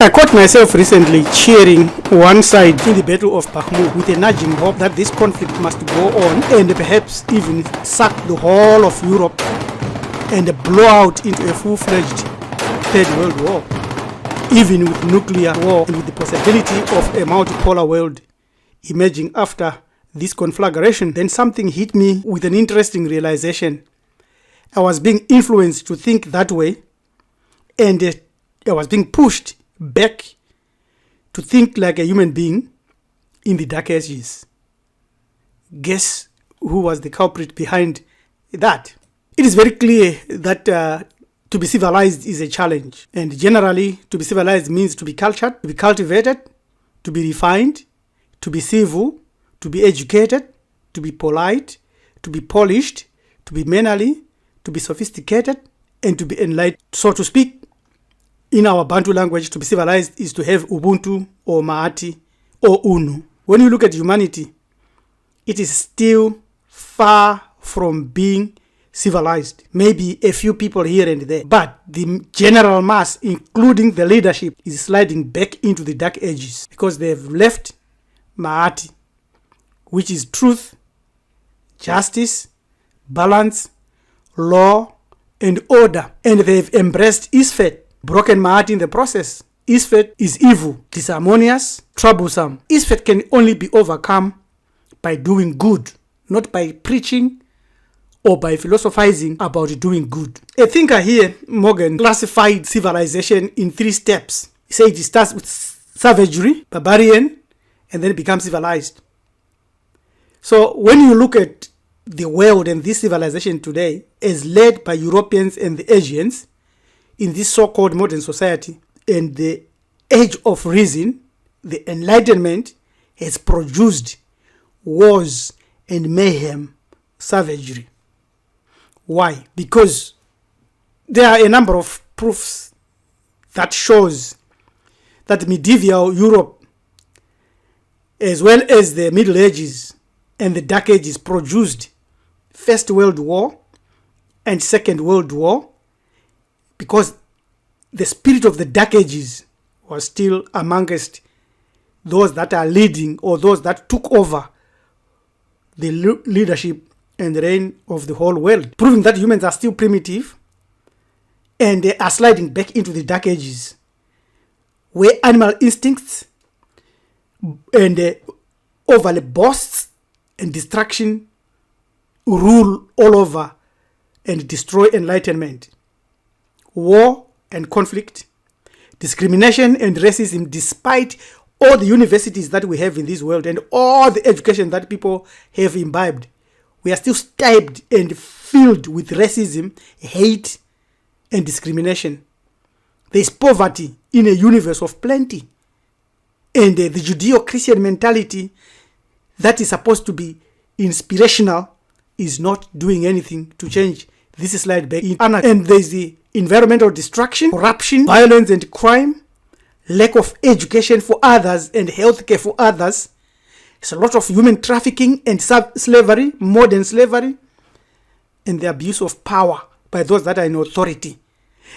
I caught myself recently cheering one side in the Battle of Bakhmut with a nagging hope that this conflict must go on and perhaps even suck the whole of Europe and blow out into a full-fledged Third World War, even with nuclear war and with the possibility of a multipolar world emerging after this conflagration. Then something hit me with an interesting realization. I was being influenced to think that way, and I was being pushed back to think like a human being in the dark ages. Guess who was the culprit behind that? It is very clear that to be civilized is a challenge, and generally to be civilized means to be cultured, to be cultivated, to be refined, to be civil, to be educated, to be polite, to be polished, to be mannerly, to be sophisticated, and to be enlightened. So to speak, in our Bantu language, to be civilized is to have Ubuntu or Maati or Unu. When you look at humanity, it is still far from being civilized. Maybe a few people here and there, but the general mass, including the leadership, is sliding back into the dark ages because they have left Maati, which is truth, justice, balance, law, and order, and they've embraced Isfet, broken Maati in the process. Isfet is evil, disharmonious, troublesome. Isfet can only be overcome by doing good, not by preaching or by philosophizing about doing good. A thinker here, Morgan, classified civilization in 3 steps. He said it starts with savagery, barbarian, and then it becomes civilized. So when you look at the world and this civilization today as led by Europeans and the Asians in this so-called modern society, and the age of reason, the enlightenment, has produced wars and mayhem, savagery. Why? Because there are a number of proofs that shows that medieval Europe, as well as the Middle Ages and the Dark Ages, produced First World War and Second World War, because the spirit of the Dark Ages was still amongst those that are leading or those that took over the leadership and reign of the whole world, proving that humans are still primitive and they are sliding back into the Dark Ages, where animal instincts and overly boasts and destruction rule all over and destroy enlightenment. War and conflict, discrimination and racism, despite all the universities that we have in this world and all the education that people have imbibed, we are still stabbed and filled with racism, hate, and discrimination. There is poverty in a universe of plenty. And the Judeo-Christian mentality that is supposed to be inspirational is not doing anything to change this slide back in anarchy. And there is the environmental destruction, corruption, violence and crime, lack of education for others and healthcare for others. It's a lot of human trafficking and slavery, modern slavery, and the abuse of power by those that are in authority.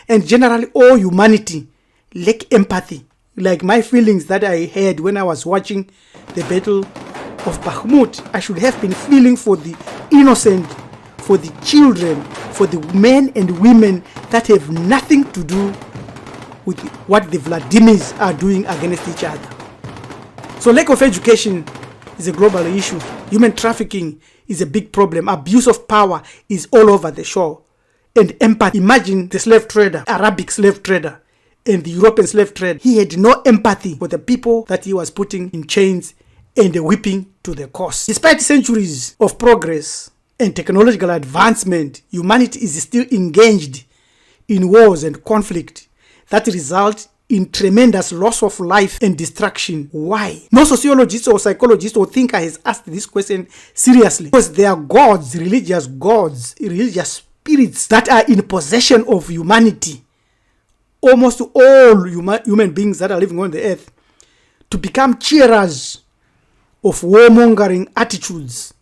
And generally, all humanity lack empathy, like my feelings that I had when I was watching the Battle of Bakhmut. I should have been feeling for the innocent, for the children, for the men and women that have nothing to do with what the Vladimirs are doing against each other. So lack of education is a global issue. Human trafficking is a big problem. Abuse of power is all over the shore. And empathy. Imagine the slave trader, Arabic slave trader, and the European slave trader. He had no empathy for the people that he was putting in chains and whipping to the cost. Despite centuries of progress and technological advancement, humanity is still engaged in wars and conflict that result in tremendous loss of life and destruction. Why? No sociologist or psychologist or thinker has asked this question seriously. Because there are gods, religious spirits that are in possession of humanity, almost all human beings that are living on the earth, to become cheerers of warmongering attitudes,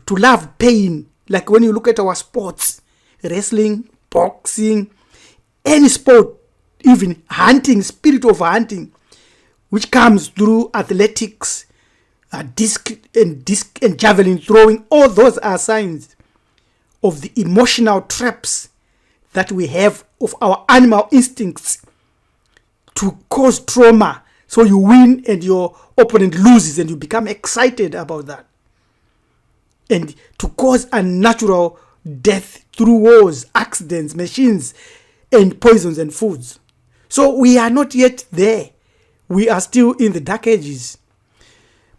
to love pain. Like when you look at our sports, wrestling, boxing, any sport even hunting, spirit of hunting, which comes through athletics, disc and javelin throwing. All those are signs of the emotional traps that we have of our animal instincts to cause trauma. So you win and your opponent loses and you become excited about that. And to cause unnatural death through wars, accidents, machines, and poisons and foods. So we are not yet there. We are still in the dark ages.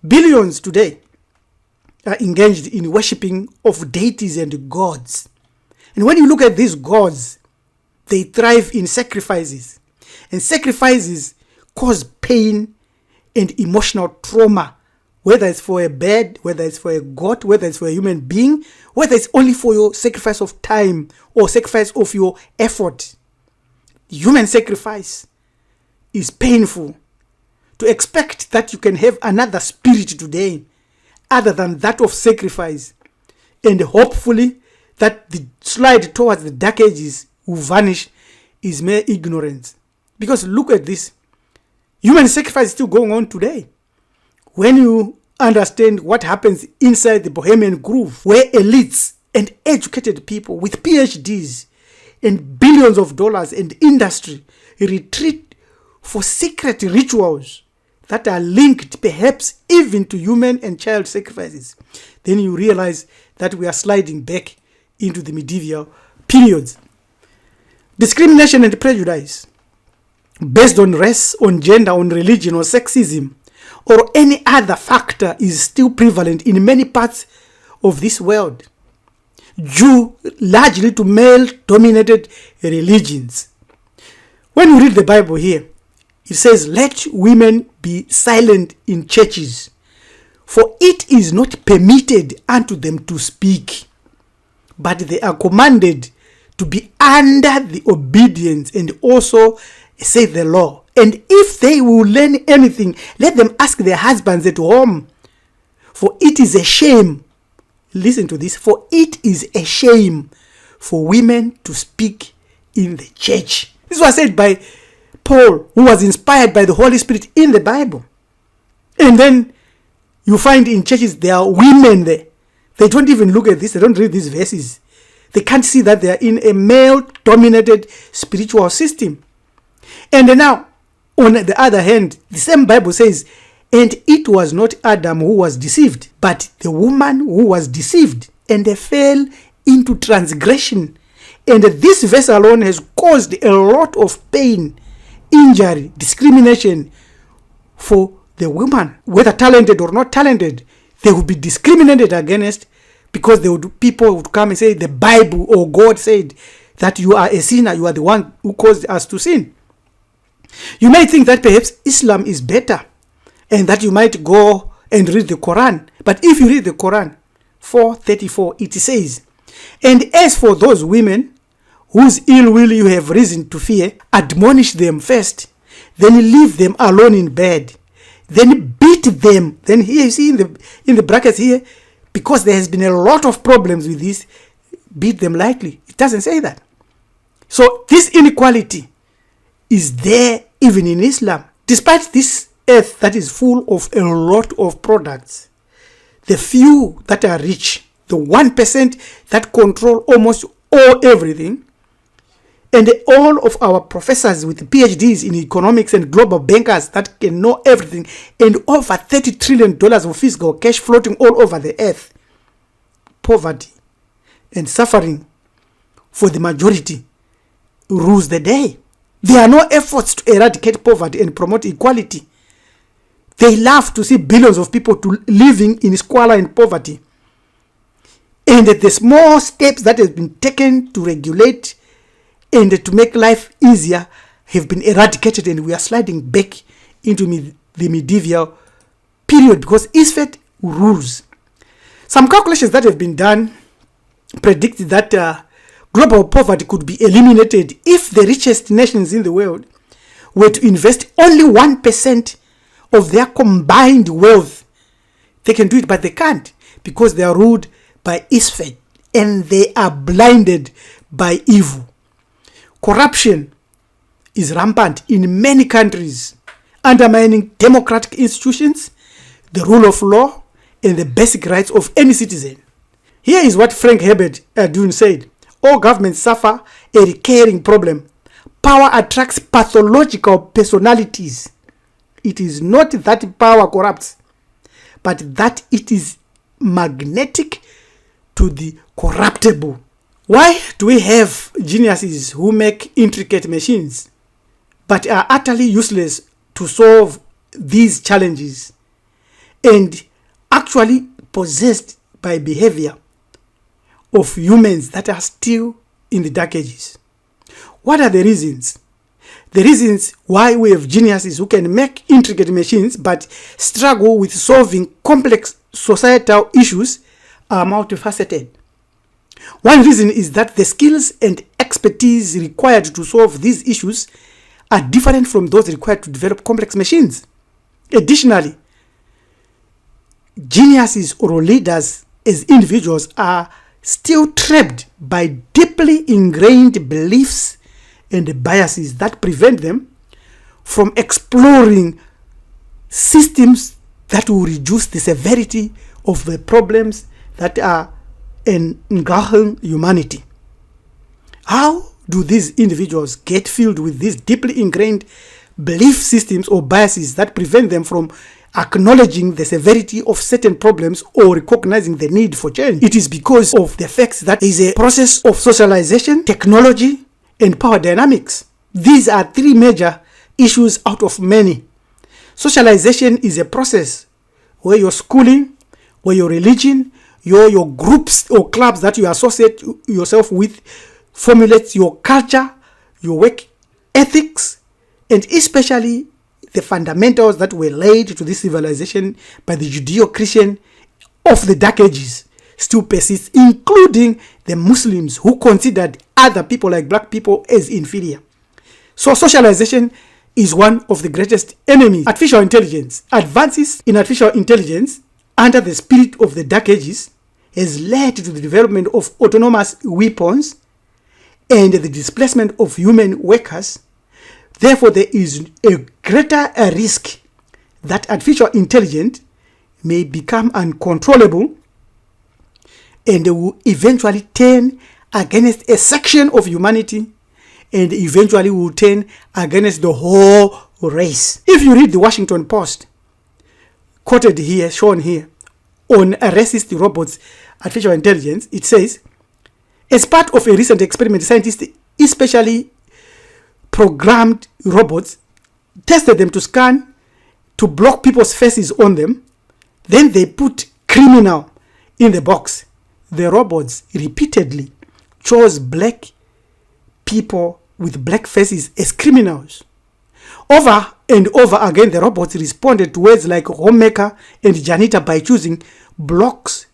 Billions today are engaged in worshipping of deities and gods. And when you look at these gods, they thrive in sacrifices. And sacrifices cause pain and emotional trauma, whether it's for a bird, whether it's for a goat, whether it's for a human being, whether it's only for your sacrifice of time or sacrifice of your effort. Human sacrifice is painful. To expect that you can have another spirit today other than that of sacrifice, and hopefully that the slide towards the dark ages will vanish, is mere ignorance. Because look at this. Human sacrifice is still going on today. When you understand what happens inside the Bohemian Grove, where elites and educated people with PhDs and billions of dollars and industry retreat for secret rituals that are linked perhaps even to human and child sacrifices, then you realize that we are sliding back into the medieval periods. Discrimination and prejudice based on race, on gender, on religion, or sexism, or any other factor is still prevalent in many parts of this world, due largely to male-dominated religions. When you read the Bible here, it says, "Let women be silent in churches, for it is not permitted unto them to speak, but they are commanded to be under the obedience, and also, say the law. And if they will learn anything, let them ask their husbands at home. For it is a shame," listen to this, "for it is a shame for women to speak in the church." This was said by Paul, who was inspired by the Holy Spirit in the Bible. And then you find in churches there are women there. They don't even look at this. They don't read these verses. They can't see that they are in a male-dominated spiritual system. And now, on the other hand, the same Bible says, "And it was not Adam who was deceived, but the woman who was deceived, and they fell into transgression." And this verse alone has caused a lot of pain, injury, discrimination for the woman, whether talented or not talented. They would be discriminated against because people would come and say the Bible or God said that you are a sinner, you are the one who caused us to sin. You might think that perhaps Islam is better and that you might go and read the Quran. But if you read the Quran 4:34, it says, "And as for those women whose ill will you have reason to fear, admonish them first, then leave them alone in bed, then beat them." Then here you see in the brackets here, because there has been a lot of problems with this, beat them lightly. It doesn't say that. So this inequality is there even in Islam. Despite this earth that is full of a lot of products, the few that are rich, the 1% that control almost everything, and all of our professors with PhDs in economics and global bankers that can know everything, and over $30 trillion of physical cash floating all over the earth, poverty and suffering for the majority rules the day. There are no efforts to eradicate poverty and promote equality. They love to see billions of people living in squalor and poverty. And the small steps that have been taken to regulate and to make life easier have been eradicated, and we are sliding back into the medieval period because Isfet rules. Some calculations that have been done predict that global poverty could be eliminated if the richest nations in the world were to invest only 1% of their combined wealth. They can do it, but they can't because they are ruled by Isfet and they are blinded by evil. Corruption is rampant in many countries, undermining democratic institutions, the rule of law, and the basic rights of any citizen. Here is what Frank Herbert Dune said: all governments suffer a recurring problem. Power attracts pathological personalities. It is not that power corrupts, but that it is magnetic to the corruptible. Why do we have geniuses who make intricate machines but are utterly useless to solve these challenges and actually possessed by behavior of humans that are still in the dark ages? What are the reasons? The reasons why we have geniuses who can make intricate machines but struggle with solving complex societal issues are multifaceted. One reason is that the skills and expertise required to solve these issues are different from those required to develop complex machines. Additionally, geniuses or leaders as individuals are still trapped by deeply ingrained beliefs and biases that prevent them from exploring systems that will reduce the severity of the problems that are engulfing humanity. How do these individuals get filled with these deeply ingrained belief systems or biases that prevent them from acknowledging the severity of certain problems or recognizing the need for change? It is because of the fact that there is a process of socialization, technology, and power dynamics. These are three major issues out of many. Socialization is a process where your schooling, where your religion, your groups or clubs that you associate yourself with formulates your culture, your work ethics, and especially the fundamentals that were laid to this civilization by the Judeo-Christian of the Dark Ages still persist, including the Muslims who considered other people like black people as inferior. So socialization is one of the greatest enemies. Artificial intelligence. Advances in artificial intelligence under the spirit of the Dark Ages has led to the development of autonomous weapons and the displacement of human workers. Therefore, there is a greater risk that artificial intelligence may become uncontrollable and will eventually turn against a section of humanity and eventually will turn against the whole race. If you read the Washington Post, quoted here, shown here, on a racist robots, artificial intelligence, it says, as part of a recent experiment, scientists especially programmed robots, tested them to scan, to block people's faces on them. Then they put criminal in the box. The robots repeatedly chose black people with black faces as criminals. Over and over again, the robots responded to words like homemaker and janitor by choosing blocks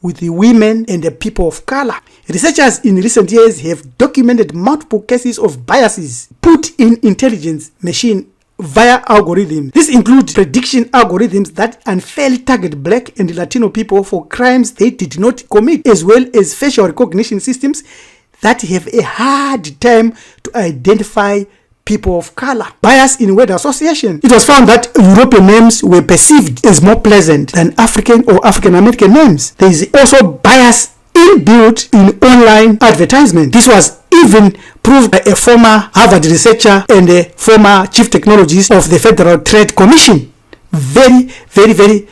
with the women and the people of color. Researchers in recent years have documented multiple cases of biases put in intelligence machine via algorithms. This includes prediction algorithms that unfairly target black and Latino people for crimes they did not commit, as well as facial recognition systems that have a hard time to identify people of color. Bias in word association. It was found that European names were perceived as more pleasant than African or African American names. There is also bias inbuilt in online advertisement. This was even proved by a former Harvard researcher and a former chief technologist of the Federal Trade Commission. Very, very, very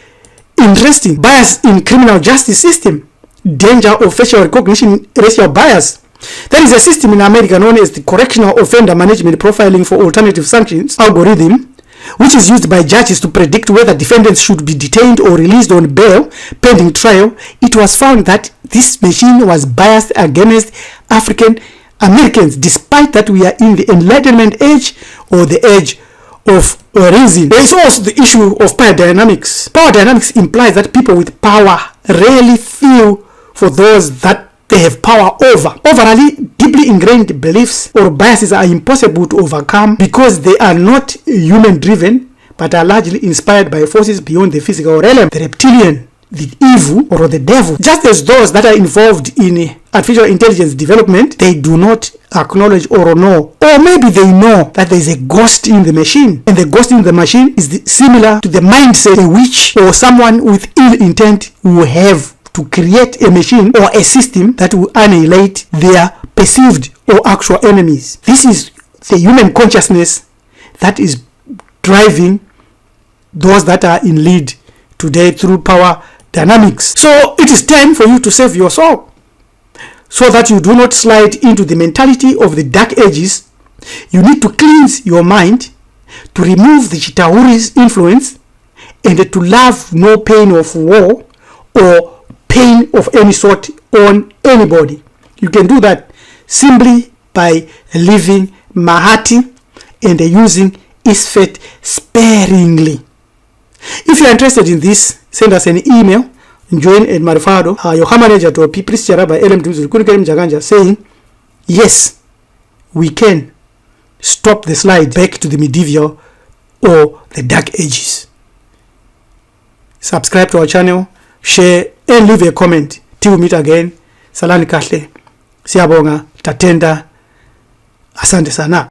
interesting. Bias in criminal justice system. Danger of facial recognition racial bias. There is a system in America known as the Correctional Offender Management Profiling for Alternative Sanctions algorithm, which is used by judges to predict whether defendants should be detained or released on bail pending trial. It was found that this machine was biased against African Americans, despite that we are in the Enlightenment age or the age of reason. There is also the issue of power dynamics. Power dynamics implies that people with power rarely feel for those that they have power over. Overall, deeply ingrained beliefs or biases are impossible to overcome because they are not human driven but are largely inspired by forces beyond the physical realm. The reptilian the evil or the devil. Just as those that are involved in artificial intelligence development, they do not acknowledge or know, or maybe they know that there is a ghost in the machine, and the ghost in the machine is similar to the mindset a witch or someone with ill intent will have to create a machine or a system that will annihilate their perceived or actual enemies. This is the human consciousness that is driving those that are in lead today through power dynamics. So it is time for you to save your soul, so that you do not slide into the mentality of the dark ages. You need to cleanse your mind, to remove the Chitahuri's influence, and to love no pain of war or pain of any sort on anybody. You can do that simply by living Mahati and using Isfet sparingly. If you are interested in this, send us an email, join at Marifado, your manager to Pipris Charaba LM saying, yes, we can stop the slide back to the medieval or the dark ages. Subscribe to our channel, share, and leave a comment. Till we meet again. Salani Kahle. Siabonga, Tatenda, Asante Sana.